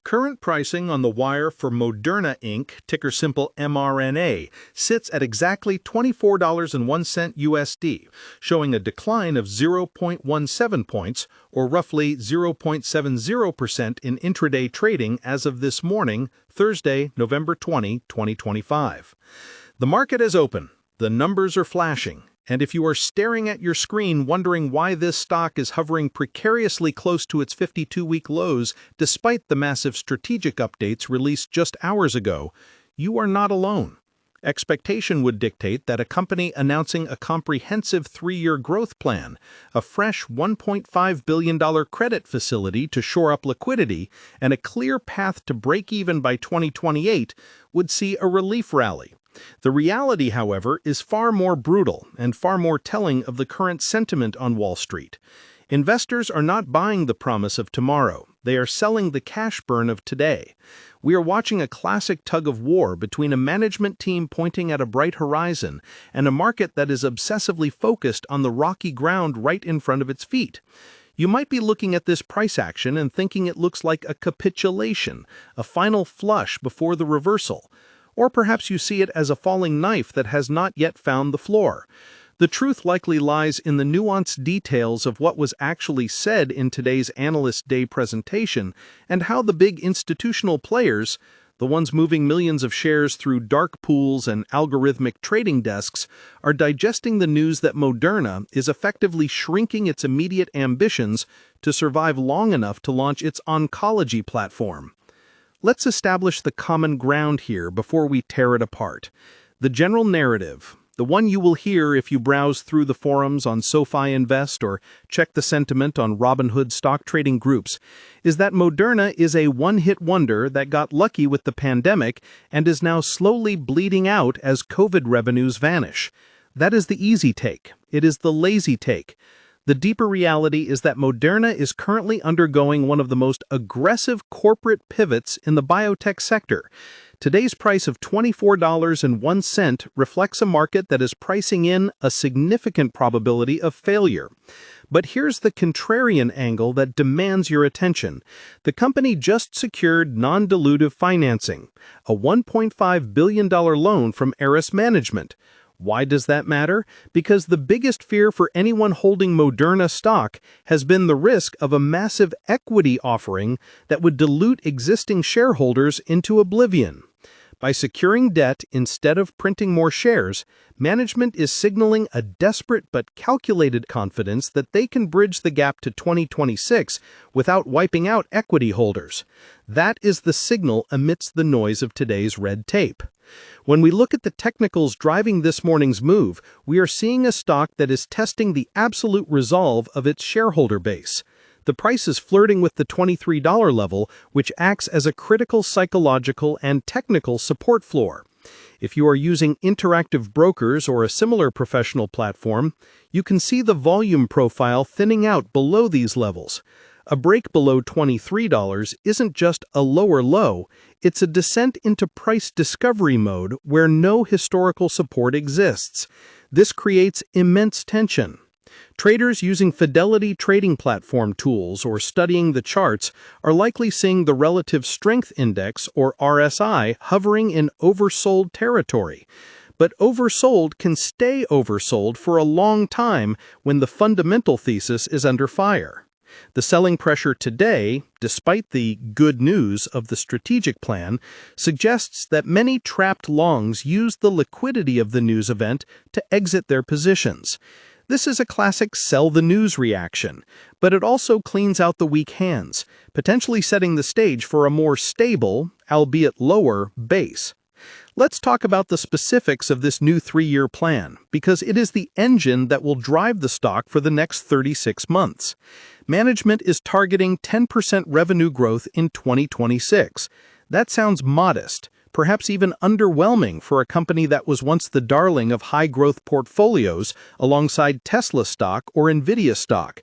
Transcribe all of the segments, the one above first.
Current pricing on the wire for Moderna Inc., ticker symbol MRNA, sits at exactly $24.01 USD, showing a decline of 0.17 points, or roughly 0.70% in intraday trading as of this morning, Thursday, November 20, 2025. The market is open, the numbers are flashing, and if you are staring at your screen wondering why this stock is hovering precariously close to its 52-week lows despite the massive strategic updates released just hours ago, you are not alone. Expectation would dictate that a company announcing a comprehensive 3-year growth plan, a fresh $1.5 billion credit facility to shore up liquidity, and a clear path to break even by 2028 would see a relief rally. The reality, however, is far more brutal and far more telling of the current sentiment on Wall Street. Investors are not buying the promise of tomorrow. They are selling the cash burn of today. We are watching a classic tug-of-war between a management team pointing at a bright horizon and a market that is obsessively focused on the rocky ground right in front of its feet. You might be looking at this price action and thinking it looks like a capitulation, a final flush before the reversal. Or perhaps you see it as a falling knife that has not yet found the floor. The truth likely lies in the nuanced details of what was actually said in today's Analyst Day presentation and how the big institutional players, the ones moving millions of shares through dark pools and algorithmic trading desks, are digesting the news that Moderna is effectively shrinking its immediate ambitions to survive long enough to launch its oncology platform. Let's establish the common ground here before we tear it apart. The general narrative, the one you will hear if you browse through the forums on SoFi Invest or check the sentiment on Robinhood stock trading groups, is that Moderna is a one-hit wonder that got lucky with the pandemic and is now slowly bleeding out as COVID revenues vanish. That is the easy take. It is the lazy take. The deeper reality is that Moderna is currently undergoing one of the most aggressive corporate pivots in the biotech sector. Today's price of $24.01 reflects a market that is pricing in a significant probability of failure. But here's the contrarian angle that demands your attention. The company just secured non-dilutive financing, a $1.5 billion loan from RSV Management. Why does that matter? Because the biggest fear for anyone holding Moderna stock has been the risk of a massive equity offering that would dilute existing shareholders into oblivion. By securing debt instead of printing more shares, management is signaling a desperate but calculated confidence that they can bridge the gap to 2026 without wiping out equity holders. That is the signal amidst the noise of today's red tape. When we look at the technicals driving this morning's move, we are seeing a stock that is testing the absolute resolve of its shareholder base. The price is flirting with the $23 level, which acts as a critical psychological and technical support floor. If you are using Interactive Brokers or a similar professional platform, you can see the volume profile thinning out below these levels. A break below $23 isn't just a lower low, it's a descent into price discovery mode where no historical support exists. This creates immense tension. Traders using Fidelity trading platform tools or studying the charts are likely seeing the Relative Strength Index, or RSI, hovering in oversold territory. But oversold can stay oversold for a long time when the fundamental thesis is under fire. The selling pressure today, despite the good news of the strategic plan, suggests that many trapped longs used the liquidity of the news event to exit their positions. This is a classic sell the news reaction, but it also cleans out the weak hands, potentially setting the stage for a more stable, albeit lower, base. Let's talk about the specifics of this new 3-year plan, because it is the engine that will drive the stock for the next 36 months. Management is targeting 10% revenue growth in 2026. That sounds modest, perhaps even underwhelming for a company that was once the darling of high-growth portfolios alongside Tesla stock or Nvidia stock.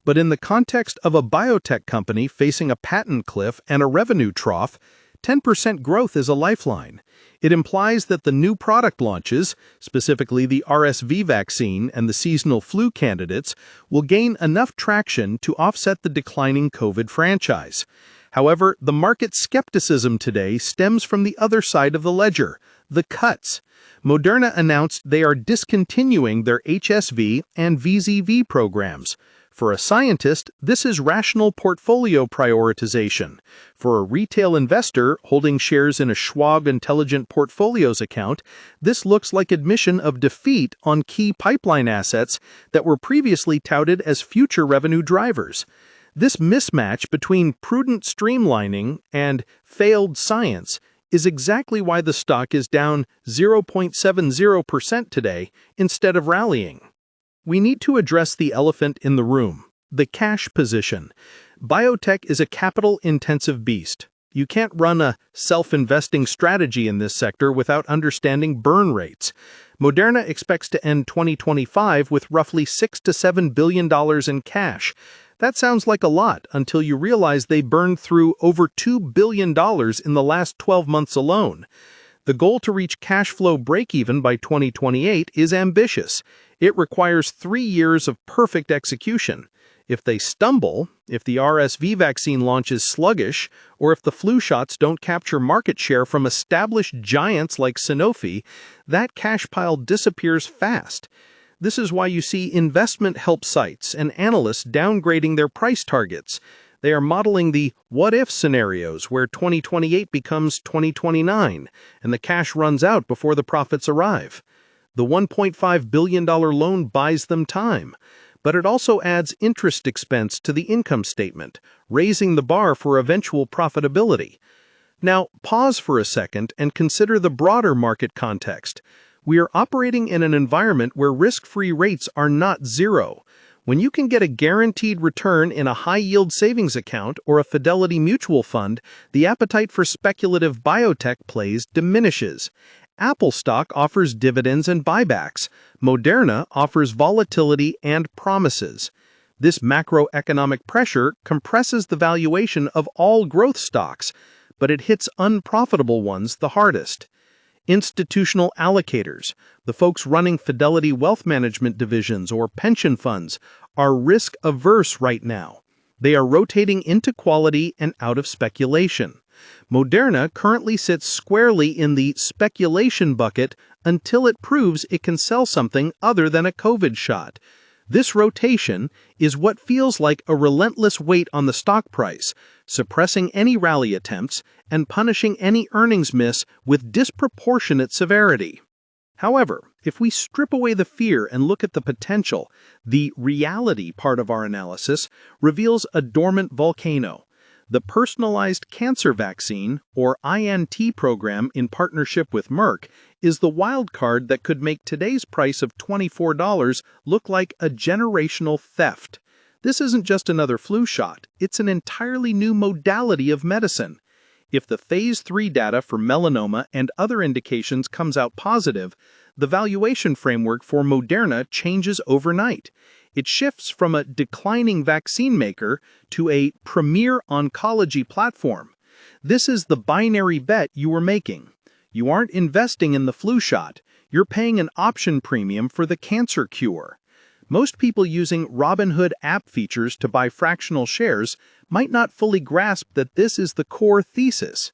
But in the context of a biotech company facing a patent cliff and a revenue trough, 10% growth is a lifeline. It implies that the new product launches, specifically the RSV vaccine and the seasonal flu candidates, will gain enough traction to offset the declining COVID franchise. However, the market skepticism today stems from the other side of the ledger, the cuts. Moderna announced they are discontinuing their HSV and VZV programs. For a scientist, this is rational portfolio prioritization. For a retail investor holding shares in a Schwab Intelligent Portfolios account, this looks like admission of defeat on key pipeline assets that were previously touted as future revenue drivers. This mismatch between prudent streamlining and failed science is exactly why the stock is down 0.70% today instead of rallying. We need to address the elephant in the room, the cash position. Biotech is a capital-intensive beast. You can't run a self-investing strategy in this sector without understanding burn rates. Moderna expects to end 2025 with roughly $6 to $7 billion in cash. That sounds like a lot until you realize they burned through over $2 billion in the last 12 months alone. The goal to reach cash flow break-even by 2028 is ambitious. It requires 3 years of perfect execution. If they stumble, if the RSV vaccine launch is sluggish, or if the flu shots don't capture market share from established giants like Sanofi, that cash pile disappears fast. This is why you see investment help sites and analysts downgrading their price targets. They are modeling the what-if scenarios where 2028 becomes 2029 and the cash runs out before the profits arrive. The $1.5 billion loan buys them time, but it also adds interest expense to the income statement, raising the bar for eventual profitability. Now, pause for a second and consider the broader market context. We are operating in an environment where risk-free rates are not zero. When you can get a guaranteed return in a high-yield savings account or a Fidelity mutual fund, the appetite for speculative biotech plays diminishes. Apple stock offers dividends and buybacks. Moderna offers volatility and promises. This macroeconomic pressure compresses the valuation of all growth stocks, but it hits unprofitable ones the hardest. Institutional allocators, the folks running Fidelity wealth management divisions or pension funds, are risk-averse right now. They are rotating into quality and out of speculation. Moderna currently sits squarely in the speculation bucket until it proves it can sell something other than a COVID shot. This rotation is what feels like a relentless weight on the stock price, suppressing any rally attempts and punishing any earnings miss with disproportionate severity. However, if we strip away the fear and look at the potential, the reality part of our analysis reveals a dormant volcano. The Personalized Cancer Vaccine, or INT program in partnership with Merck, is the wild card that could make today's price of $24 look like a generational theft. This isn't just another flu shot, it's an entirely new modality of medicine. If the Phase 3 data for melanoma and other indications comes out positive, the valuation framework for Moderna changes overnight. It shifts from a declining vaccine maker to a premier oncology platform. This is the binary bet you are making. You aren't investing in the flu shot, you're paying an option premium for the cancer cure. Most people using Robinhood app features to buy fractional shares might not fully grasp that this is the core thesis.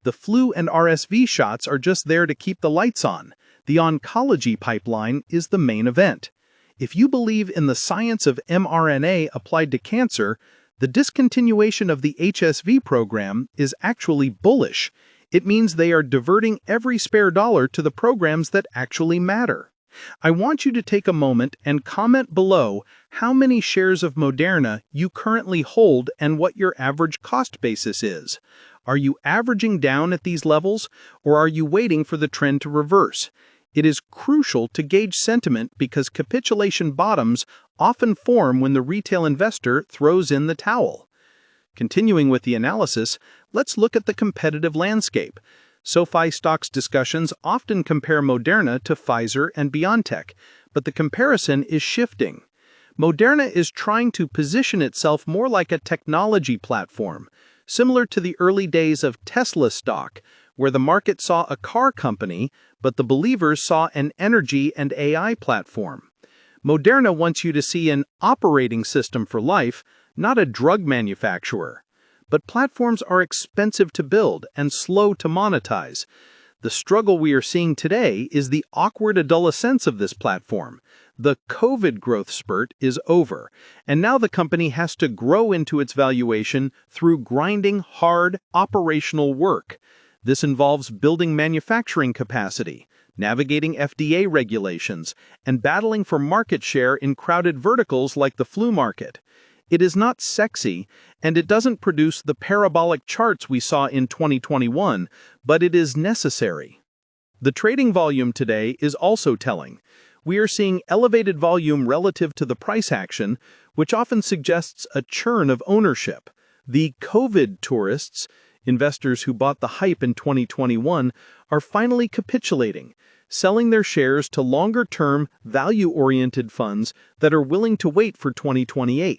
The flu and RSV shots are just there to keep the lights on. The oncology pipeline is the main event. If you believe in the science of mRNA applied to cancer, the discontinuation of the HSV program is actually bullish. It means they are diverting every spare dollar to the programs that actually matter. I want you to take a moment and comment below how many shares of Moderna you currently hold and what your average cost basis is. Are you averaging down at these levels, or are you waiting for the trend to reverse? It is crucial to gauge sentiment because capitulation bottoms often form when the retail investor throws in the towel. Continuing with the analysis, let's look at the competitive landscape. SoFi stocks discussions often compare Moderna to Pfizer and BioNTech, but the comparison is shifting. Moderna is trying to position itself more like a technology platform, similar to the early days of Tesla stock, where the market saw a car company, but the believers saw an energy and AI platform. Moderna wants you to see an operating system for life, not a drug manufacturer. but platforms are expensive to build and slow to monetize. The struggle we are seeing today is the awkward adolescence of this platform. The COVID growth spurt is over, and now the company has to grow into its valuation through grinding hard operational work. This involves building manufacturing capacity, navigating FDA regulations, and battling for market share in crowded verticals like the flu market. It is not sexy, and it doesn't produce the parabolic charts we saw in 2021, but it is necessary. The trading volume today is also telling. We are seeing elevated volume relative to the price action, which often suggests a churn of ownership. The COVID tourists, investors who bought the hype in 2021, are finally capitulating, selling their shares to longer-term, value-oriented funds that are willing to wait for 2028.